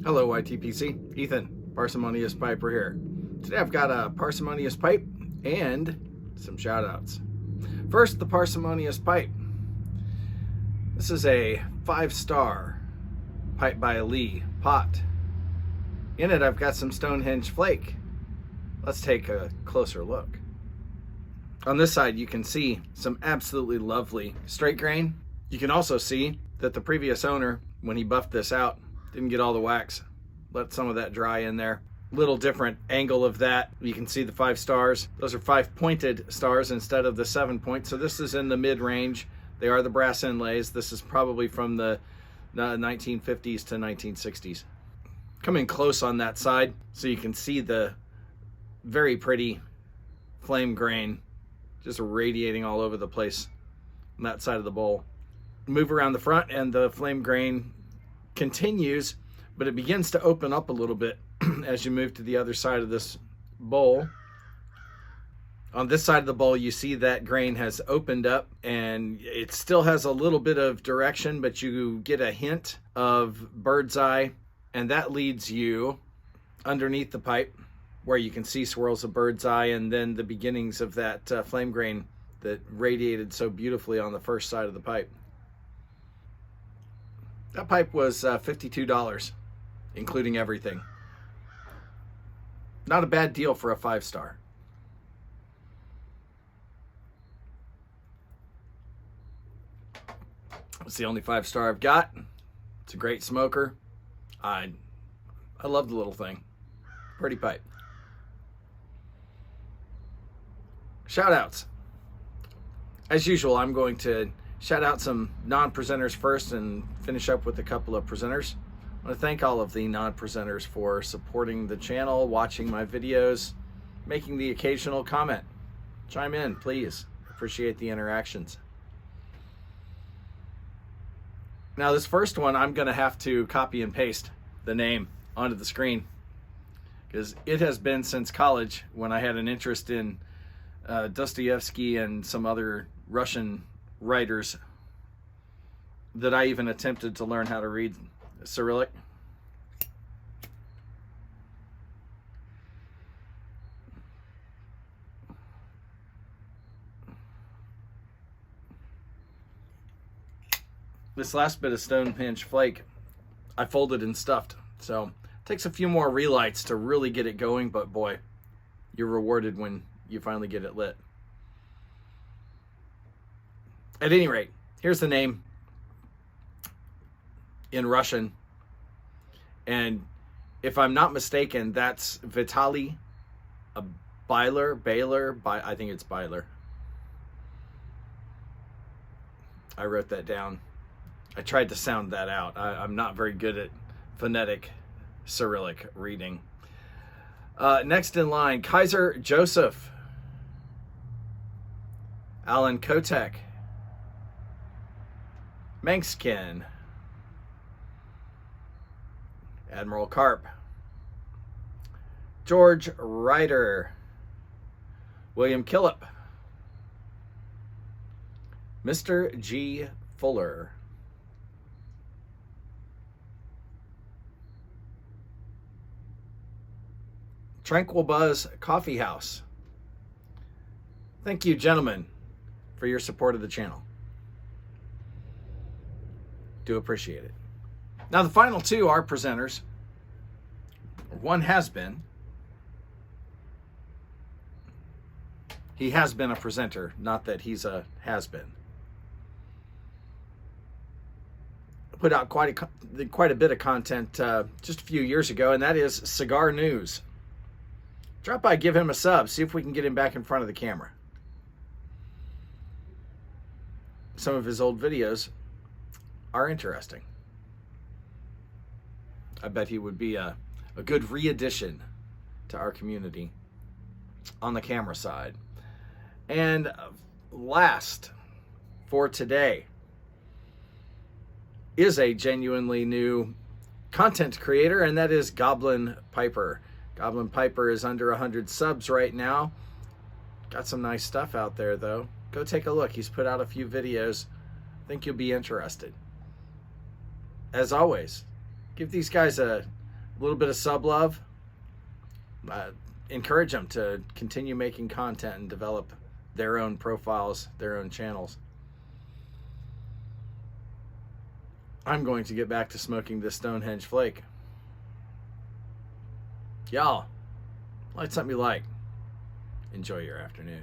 Hello YTPC, Ethan, Parsimonious Piper here. Today I've got a Parsimonious pipe and some shoutouts. First, the Parsimonious pipe. This is a 5-star pipe by Lee pot. In it I've got some Stonehenge flake. Let's take a closer look. On this side you can see some absolutely lovely straight grain. You can also see that the previous owner, when he buffed this out, didn't get all the wax. Let some of that dry in there. Little different angle of that. You can see the 5 stars. Those are 5 pointed stars instead of the 7 point. So this is in the mid-range. They are the brass inlays. This is probably from the 1950s to 1960s. Coming close on that side so you can see the very pretty flame grain just radiating all over the place on that side of the bowl. Move around the front and the flame grain continues, but it begins to open up a little bit as you move to the other side of this bowl. On this side of the bowl, you see that grain has opened up and it still has a little bit of direction, but you get a hint of bird's eye, and that leads you underneath the pipe where you can see swirls of bird's eye and then the beginnings of that flame grain that radiated so beautifully on the first side of the pipe. That pipe was $52, including everything. Not a bad deal for a 5-star. It's the only 5-star I've got. It's a great smoker. I love the little thing. Pretty pipe. Shoutouts. As usual, I'm going to shout out some non-presenters first and finish up with a couple of presenters. I want to thank all of the non-presenters for supporting the channel, watching my videos, making the occasional comment. Chime in, please. Appreciate the interactions. Now this first one, I'm going to have to copy and paste the name onto the screen because it has been since college when I had an interest in Dostoevsky and some other Russian writers that I even attempted to learn how to read Cyrillic. This last bit of Stonehenge flake I folded and stuffed, so it takes a few more relights to really get it going, but boy, you're rewarded when you finally get it lit. At any rate, here's the name in Russian, and if I'm not mistaken, that's Vitaly Baylor. I think it's Baylor. I wrote that down. I tried to sound that out. I'm not very good at phonetic Cyrillic reading. Next in line, Kaiser Joseph, Alan Kotek, Manxkin, Admiral Carp, George Ryder, William Killip, Mr. G. Fuller, Tranquil Buzz Coffee House. Thank you, gentlemen, for your support of the channel. Do appreciate it. Now the final two are presenters. One has been. He has been a presenter, not that he's a has-been. Put out quite a bit of content just a few years ago, and that is Cigar News. Drop by, give him a sub, see if we can get him back in front of the camera. Some of his old videos are interesting. I bet he would be a good re-addition to our community on the camera side. And last for today is a genuinely new content creator, and that is Goblin Piper. Goblin Piper is under 100 subs right now. Got some nice stuff out there though. Go take a look. He's put out a few videos. I think you'll be interested. As always, give these guys a a little bit of sub love. Encourage them to continue making content and develop their own profiles, their own channels. I'm going to get back to smoking this Stonehenge Flake. Y'all, light something you like. Enjoy your afternoon.